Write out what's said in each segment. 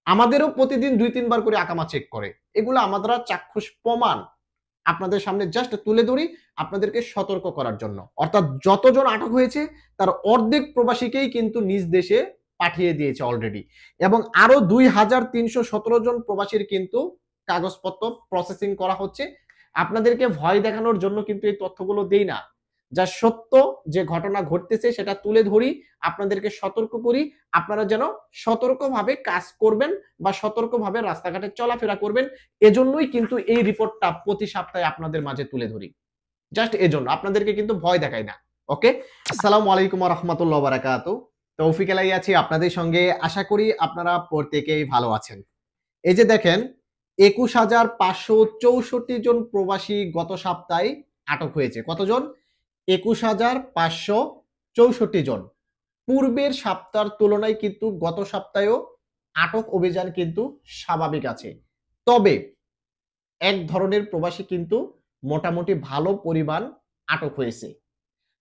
আমাদেরও প্রতিদিন ২-৩ বার করে আকামা চেক করে। এগুলো আমরা চাক্ষুষ প্রমাণ আপনাদের সামনে জাস্ট তুলে ধরি আপনাদেরকে সতর্ক করার জন্য। অর্থাৎ যতজন আটক হয়েছে তার অর্ধেক প্রবাসীকেই কিন্তু নিজ দেশে পাঠিয়ে দিয়েছে অলরেডি এবং আরো ২,৩১৭ জন প্রবাসীর কিন্তু কাগজপত্র প্রসেসিং করা হচ্ছে। আপনাদেরকে ভয় দেখানোর জন্য কিন্তু এই তথ্যগুলো দেই না। যা সত্য যে ঘটনা ঘটতেছে সেটা তুলে ধরি, আপনাদেরকে সতর্ক করি। আপনারা যেন সতর্কভাবে কাজ করবেন বা সতর্কভাবে রাস্তাঘাটে চলাফেরা করবেন। এজন্যই কিন্তু এই রিপোর্টটা প্রতি সপ্তাহে আপনাদের মাঝে তুলে ধরি। জাস্ট এজন্য আপনাদেরকে কিন্তু ভয় দেখাই না। ওকে? আসসালামু আলাইকুম ওয়া রাহমাতুল্লাহি ওয়া বারাকাতুহু। তৌফিক এলাই আছি আপনাদের সঙ্গে। আশা করি আপনারা প্রত্যেকেই ভালো আছেন। এই যে দেখেন ২১,৫৬৪ জন প্রবাসী গত সপ্তাহে আটক হয়েছে। কতজন? ২১,৫৬৪ জন। পূর্বের সপ্তাহের তুলনায় কিন্তু গত সপ্তাহেও আটক অভিযান কিন্তু স্বাভাবিক আছে। তবে এক ধরনের প্রবাসী কিন্তু মোটামুটি ভালো পরিমাণ আটক হয়েছে।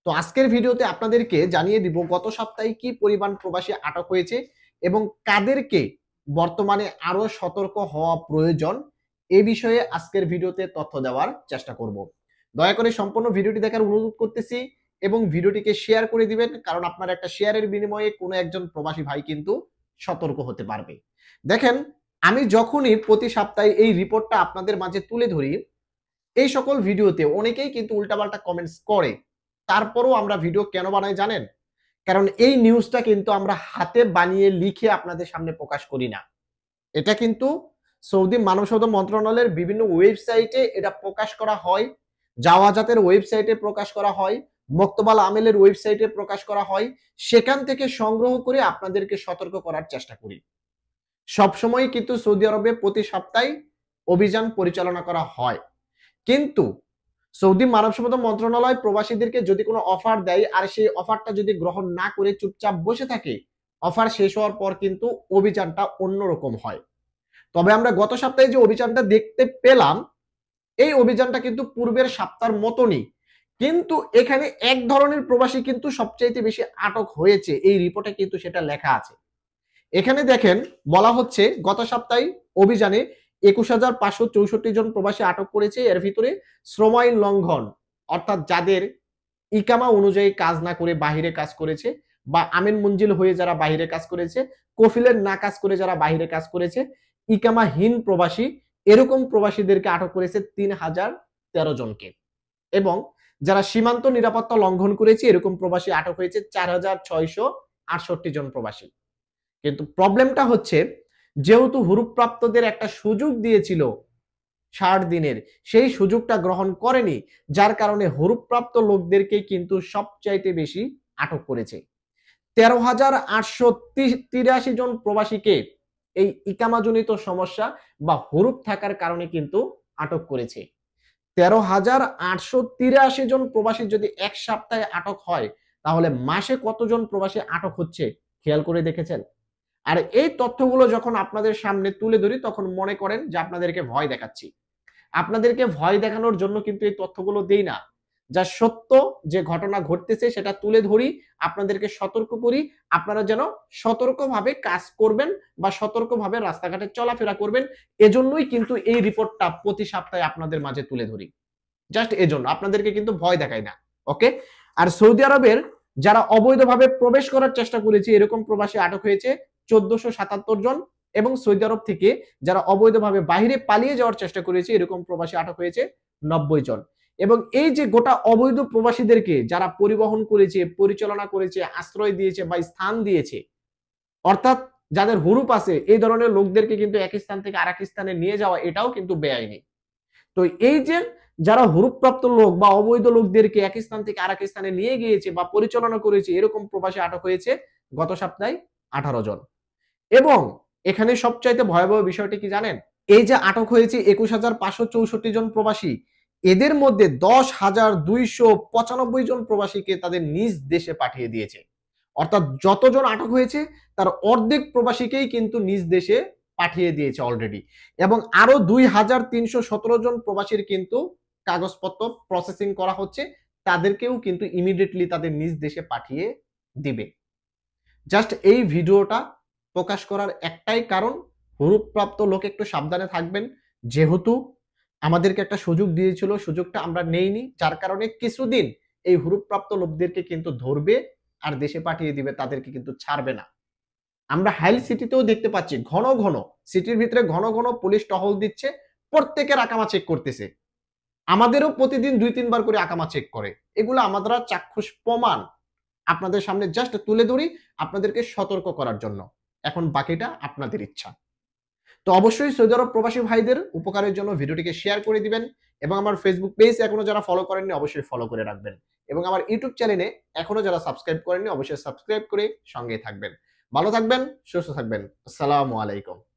তো আজকের ভিডিওতে আপনাদেরকে জানিয়ে দিব গত সপ্তাহে কি পরিমাণ প্রবাসী আটক হয়েছে এবং কাদেরকে বর্তমানে আরো সতর্ক হওয়া প্রয়োজন এ বিষয়ে আজকের ভিডিওতে তথ্য দেওয়ার চেষ্টা করব। দয়া করে সম্পূর্ণ ভিডিওটি দেখার অনুরোধ করতেছি এবং ভিডিওটিকে শেয়ার করে দিবেন, কারণ আপনার একটা শেয়ারের বিনিময়ে কোনো একজন প্রবাসী ভাই কিন্তু সতর্ক হতে পারবে। দেখেন, আমি যখনই প্রতি সপ্তাহে এই রিপোর্টটা আপনাদের মাঝে তুলে ধরি, এই সকল ভিডিওতে অনেকেই কিন্তু উল্টাপাল্টা কমেন্টস করে। তারপরও আমরা ভিডিও কেন বানাই জানেন? কারণ এই নিউজটা কিন্তু আমরা হাতে বানিয়ে লিখে আপনাদের সামনে প্রকাশ করি না। এটা কিন্তু সৌদি মানব সম্পদ মন্ত্রণালয়ের বিভিন্ন ওয়েবসাইটে এটা প্রকাশ করা হয়, জাওয়াজাতের ওয়েবসাইটে প্রকাশ করা হয়, মক্তবাল আমেলের ওয়েবসাইটে প্রকাশ করা হয়। সেখান থেকে সংগ্রহ করে আপনাদেরকে সতর্ক করার চেষ্টা করি। সবসময় কিন্তু সৌদি আরবে প্রতি সপ্তাহে অভিযান পরিচালনা করা হয়। কিন্তু সৌদি মানব সম্পদ মন্ত্রণালয় প্রবাসীদেরকে যদি কোনো অফার দেয় আর সেই অফারটা যদি গ্রহণ না করে চুপচাপ বসে থাকে, অফার শেষ হওয়ার পর কিন্তু অভিযানটা অন্যরকম হয়। তবে আমরা গত সপ্তাহে যে অভিযানটা দেখতে পেলাম, এই অভিযানটা কিন্তু পূর্বের সপ্তাহের মতনই, কিন্তু এখানে এক ধরনের প্রবাসী কিন্তু সবচাইতে বেশি আটক হয়েছে। এই রিপোর্টে কিন্তু সেটা লেখা আছে। এখানে দেখেন বলা হচ্ছে গত সপ্তাহে অভিযানে ২১,৫৬৪ জন প্রবাসী আটক করেছে। এর ভিতরে শ্রম আইন লঙ্ঘন, অর্থাৎ যাদের ইকামা অনুযায়ী কাজ না করে বাহিরে কাজ করেছে বা আমিন মঞ্জিল হয়ে যারা বাহিরে কাজ করেছে, কফিলের না কাজ করে যারা বাহিরে কাজ করেছে, ইকামাহীন প্রবাসী, এরকম প্রবাসীদেরকে আটক করেছে ৩,০১৩ জনকে। এবং যারা সীমান্ত নিরাপত্তা লঙ্ঘন করেছে এরকম প্রবাসী আটক হয়েছে ৪,৬৬৮ জন প্রবাসী। কিন্তু প্রবলেমটা হচ্ছে, যেহেতু হুরুপ্রাপ্তদের একটা সুযোগ দিয়েছিল ৬০ দিনের, সেই সুযোগটা গ্রহণ করেনি, যার কারণে হুরুপ্রাপ্ত লোকদেরকেই কিন্তু সবচাইতে বেশি আটক করেছে। ১৩,৮৮৩ জন প্রবাসীকে এই ইকামাজনিত সমস্যা বা হুরুপ থাকার কারণে কিন্তু আটক করেছে। ১৩,৮৮৩ জন প্রবাসী যদি এক সপ্তাহে আটক হয়, তাহলে মাসে কতজন প্রবাসী আটক হচ্ছে খেয়াল করে দেখেছেন? আর এই তথ্যগুলো যখন আপনাদের সামনে তুলে ধরি তখন মনে করেন যে আপনাদেরকে ভয় দেখাচ্ছি। আপনাদেরকে ভয় দেখানোর জন্য কিন্তু এই তথ্যগুলো দেই না। যা সত্য যে ঘটনা ঘটতেছে সেটা তুলে ধরি, আপনাদেরকে সতর্ক করি। আপনারা যেন সতর্কভাবে কাজ করবেন বা সতর্কভাবে রাস্তাঘাটে চলাফেরা করবেন। এজন্যই কিন্তু এই রিপোর্টটা প্রতি সপ্তাহে আপনাদের মাঝে তুলে ধরি। জাস্ট এজন্য আপনাদেরকে কিন্তু ভয় দেখাই না। ওকে? আর সৌদি আরবের যারা অবৈধভাবে প্রবেশ করার চেষ্টা করেছে এরকম প্রবাসী আটক হয়েছে ১৪৭৭ জন এবং সৌদি আরব থেকে যারা অবৈধভাবে বাইরে পালিয়ে যাওয়ার চেষ্টা করেছে এরকম প্রবাসী আটক হয়েছে ৯০ জন। এবং এই যে গোটা অবৈধ প্রবাসীদেরকে যারা পরিবহন করেছে, পরিচালনা করেছে, আশ্রয় দিয়েছে বা স্থান দিয়েছে, অর্থাৎ যাদের হুরুপ আছে এই ধরনের লোকদেরকে কিন্তু এক স্থান থেকে আরেক স্থানে নিয়ে যাওয়া এটাও কিন্তু বেআইনি। তো এই যে যারা হুরুপ্রাপ্ত লোক বা অবৈধ লোকদেরকে এক স্থান থেকে আরেক স্থানে নিয়ে গিয়েছে বা পরিচালনা করেছে এরকম প্রবাসী আটক হয়েছে গত সপ্তাহে ১৮ জন। এবং এখানে সবচাইতে ভয়াবহ বিষয়টি কি জানেন? এই যে আটক হয়েছে ২১,৫৬৪ জন প্রবাসী, এদের মধ্যে ১০,২৯৫ জন প্রবাসীকে তাদের নিজ দেশে পাঠিয়ে দিয়েছে। অর্থাৎ যতজন আটক হয়েছে তার অর্ধেক প্রবাসীকেই কিন্তু নিজ দেশে পাঠিয়ে দিয়েছে অলরেডি। এবং আরো ২,৩১৭ জন প্রবাসীর কিন্তু কাগজপত্র প্রসেসিং করা হচ্ছে, তাদেরকেও কিন্তু ইমিডিয়েটলি তাদের নিজ দেশে পাঠিয়ে দিবে। জাস্ট এই ভিডিওটা প্রকাশ করার একটাই কারণ, হুরুপ্রাপ্ত লোক একটু সাবধানে থাকবেন, যেহেতু আমাদেরকে একটা সুযোগ দিয়েছিল, সুযোগটা আমরা নেইনি, যার কারণে কিছুদিন এই হুরুপ্রাপ্ত লোকদেরকে কিন্তু ধরবে আর দেশে পাঠিয়ে দিবে, তাদেরকে কিন্তু ছাড়বে না। আমরা হাইল সিটিতেও দেখতে পাচ্ছি ঘন ঘন, সিটির ভিতরে ঘন ঘন পুলিশ টহল দিচ্ছে, প্রত্যেকের আকামা চেক করতেছে। আমাদেরও প্রতিদিন ২-৩ বার করে আকামা চেক করে। এগুলো আমরা চাক্ষুষ প্রমাণ আপনাদের সামনে জাস্ট তুলে ধরি আপনাদেরকে সতর্ক করার জন্য। এখন বাকিটা আপনাদের ইচ্ছা। তো অবশ্যই সৌদি আরব প্রবাসী ভাইদের উপকারের জন্য ভিডিওটিকে শেয়ার করে দিবেন এবং আমার ফেসবুক পেজ এখনো যারা ফলো করেননি অবশ্যই ফলো করে রাখবেন এবং আমার ইউটিউব চ্যানেলে এখনো যারা সাবস্ক্রাইব করেননি অবশ্যই সাবস্ক্রাইব করে সঙ্গেই থাকবেন। ভালো থাকবেন, সুস্থ থাকবেন। আসসালামু আলাইকুম।